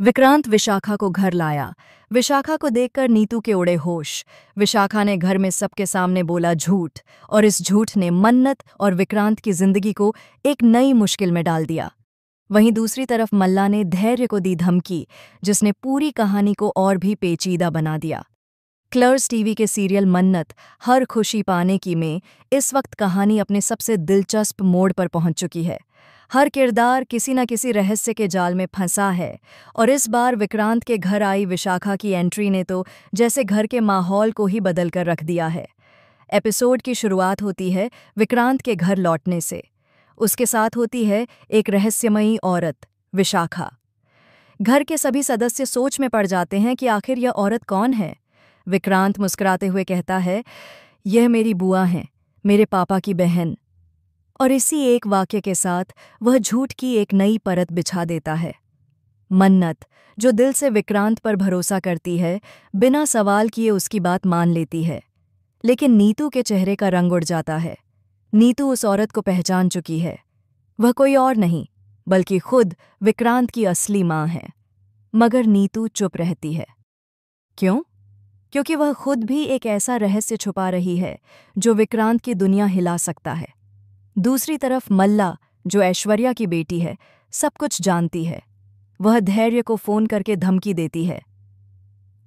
विक्रांत विशाखा को घर लाया। विशाखा को देखकर नीतू के उड़े होश। विशाखा ने घर में सबके सामने बोला झूठ, और इस झूठ ने मन्नत और विक्रांत की जिंदगी को एक नई मुश्किल में डाल दिया। वहीं दूसरी तरफ मल्ला ने धैर्य को दी धमकी, जिसने पूरी कहानी को और भी पेचीदा बना दिया। कलर्स टीवी के सीरियल मन्नत हर खुशी पाने की में इस वक्त कहानी अपने सबसे दिलचस्प मोड़ पर पहुंच चुकी है। हर किरदार किसी न किसी रहस्य के जाल में फंसा है, और इस बार विक्रांत के घर आई विशाखा की एंट्री ने तो जैसे घर के माहौल को ही बदल कर रख दिया है। एपिसोड की शुरुआत होती है विक्रांत के घर लौटने से। उसके साथ होती है एक रहस्यमयी औरत, विशाखा। घर के सभी सदस्य सोच में पड़ जाते हैं कि आखिर यह औरत कौन है। विक्रांत मुस्कुराते हुए कहता है, यह मेरी बुआ है, मेरे पापा की बहन। और इसी एक वाक्य के साथ वह झूठ की एक नई परत बिछा देता है। मन्नत, जो दिल से विक्रांत पर भरोसा करती है, बिना सवाल किए उसकी बात मान लेती है। लेकिन नीतू के चेहरे का रंग उड़ जाता है। नीतू उस औरत को पहचान चुकी है। वह कोई और नहीं, बल्कि खुद विक्रांत की असली माँ है। मगर नीतू चुप रहती है। क्यों? क्योंकि वह खुद भी एक ऐसा रहस्य छुपा रही है जो विक्रांत की दुनिया हिला सकता है। दूसरी तरफ मल्ला, जो ऐश्वर्या की बेटी है, सब कुछ जानती है। वह धैर्य को फोन करके धमकी देती है,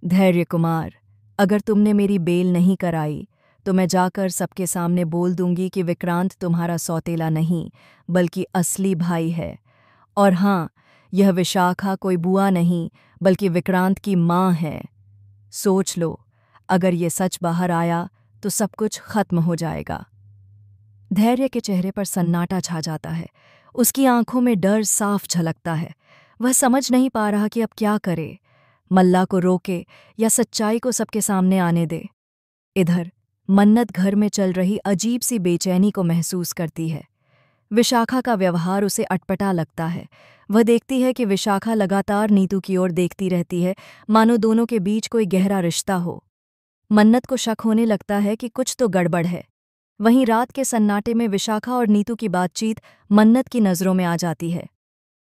धैर्य कुमार, अगर तुमने मेरी बेल नहीं कराई तो मैं जाकर सबके सामने बोल दूंगी कि विक्रांत तुम्हारा सौतेला नहीं, बल्कि असली भाई है। और हाँ, यह विशाखा कोई बुआ नहीं, बल्कि विक्रांत की माँ है। सोच लो, अगर ये सच बाहर आया तो सब कुछ खत्म हो जाएगा। धैर्य के चेहरे पर सन्नाटा छा जाता है। उसकी आंखों में डर साफ झलकता है। वह समझ नहीं पा रहा कि अब क्या करे, मल्ला को रोके या सच्चाई को सबके सामने आने दे। इधर मन्नत घर में चल रही अजीब सी बेचैनी को महसूस करती है। विशाखा का व्यवहार उसे अटपटा लगता है। वह देखती है कि विशाखा लगातार नीतू की ओर देखती रहती है, मानो दोनों के बीच कोई गहरा रिश्ता हो। मन्नत को शक होने लगता है कि कुछ तो गड़बड़ है। वहीं रात के सन्नाटे में विशाखा और नीतू की बातचीत मन्नत की नज़रों में आ जाती है।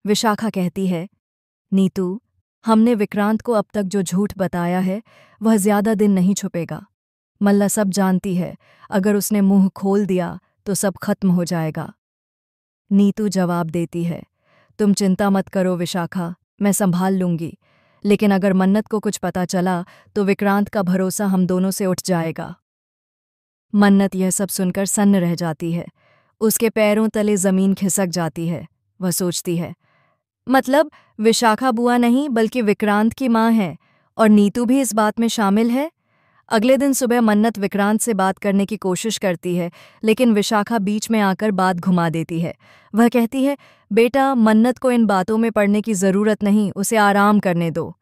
विशाखा कहती है, नीतू, हमने विक्रांत को अब तक जो झूठ बताया है वह ज्यादा दिन नहीं छुपेगा। मल्ला सब जानती है, अगर उसने मुंह खोल दिया तो सब खत्म हो जाएगा। नीतू जवाब देती है, तुम चिंता मत करो विशाखा, मैं संभाल लूंगी। लेकिन अगर मन्नत को कुछ पता चला तो विक्रांत का भरोसा हम दोनों से उठ जाएगा। मन्नत यह सब सुनकर सन्न रह जाती है। उसके पैरों तले जमीन खिसक जाती है। वह सोचती है, मतलब विशाखा बुआ नहीं बल्कि विक्रांत की माँ है, और नीतू भी इस बात में शामिल है। अगले दिन सुबह मन्नत विक्रांत से बात करने की कोशिश करती है, लेकिन विशाखा बीच में आकर बात घुमा देती है। वह कहती है, बेटा, मन्नत को इन बातों में पड़ने की ज़रूरत नहीं, उसे आराम करने दो।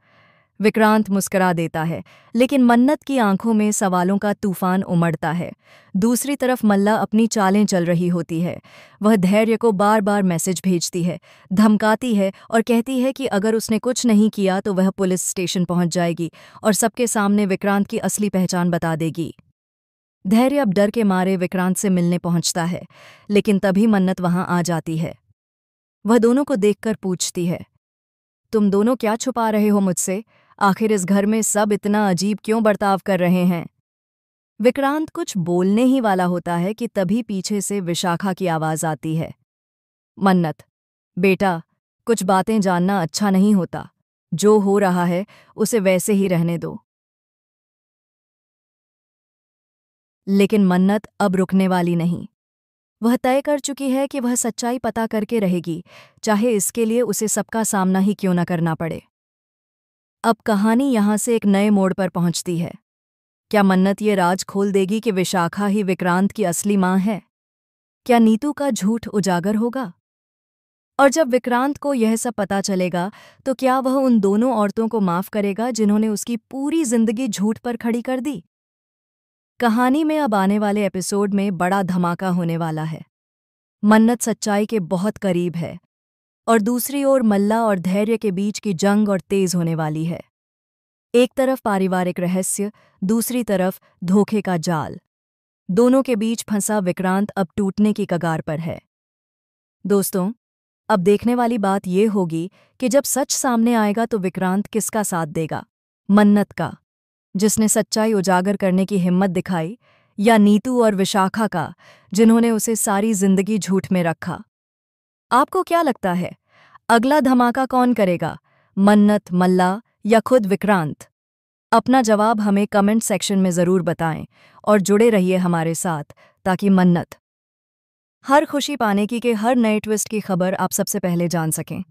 विक्रांत मुस्कुरा देता है, लेकिन मन्नत की आंखों में सवालों का तूफान उमड़ता है। दूसरी तरफ मल्ला अपनी चालें चल रही होती है। वह धैर्य को बार बार मैसेज भेजती है, धमकाती है और कहती है कि अगर उसने कुछ नहीं किया तो वह पुलिस स्टेशन पहुंच जाएगी और सबके सामने विक्रांत की असली पहचान बता देगी। धैर्य अब डर के मारे विक्रांत से मिलने पहुंचता है, लेकिन तभी मन्नत वहां आ जाती है। वह दोनों को देखकर पूछती है, तुम दोनों क्या छुपा रहे हो मुझसे? आखिर इस घर में सब इतना अजीब क्यों बर्ताव कर रहे हैं? विक्रांत कुछ बोलने ही वाला होता है कि तभी पीछे से विशाखा की आवाज आती है, मन्नत, बेटा, कुछ बातें जानना अच्छा नहीं होता। जो हो रहा है उसे वैसे ही रहने दो। लेकिन मन्नत अब रुकने वाली नहीं। वह तय कर चुकी है कि वह सच्चाई पता करके रहेगी, चाहे इसके लिए उसे सबका सामना ही क्यों न करना पड़े। अब कहानी यहाँ से एक नए मोड़ पर पहुंचती है। क्या मन्नत ये राज खोल देगी कि विशाखा ही विक्रांत की असली माँ है? क्या नीतू का झूठ उजागर होगा? और जब विक्रांत को यह सब पता चलेगा तो क्या वह उन दोनों औरतों को माफ करेगा जिन्होंने उसकी पूरी जिंदगी झूठ पर खड़ी कर दी? कहानी में अब आने वाले एपिसोड में बड़ा धमाका होने वाला है। मन्नत सच्चाई के बहुत करीब है, और दूसरी ओर मल्ला और धैर्य के बीच की जंग और तेज होने वाली है। एक तरफ पारिवारिक रहस्य, दूसरी तरफ धोखे का जाल। दोनों के बीच फंसा विक्रांत अब टूटने की कगार पर है। दोस्तों, अब देखने वाली बात ये होगी कि जब सच सामने आएगा तो विक्रांत किसका साथ देगा, मन्नत का, जिसने सच्चाई उजागर करने की हिम्मत दिखाई, या नीतू और विशाखा का, जिन्होंने उसे सारी जिंदगी झूठ में रखा। आपको क्या लगता है, अगला धमाका कौन करेगा, मन्नत, मल्ला या खुद विक्रांत? अपना जवाब हमें कमेंट सेक्शन में ज़रूर बताएं और जुड़े रहिए हमारे साथ, ताकि मन्नत हर खुशी पाने की के हर नए ट्विस्ट की खबर आप सबसे पहले जान सकें।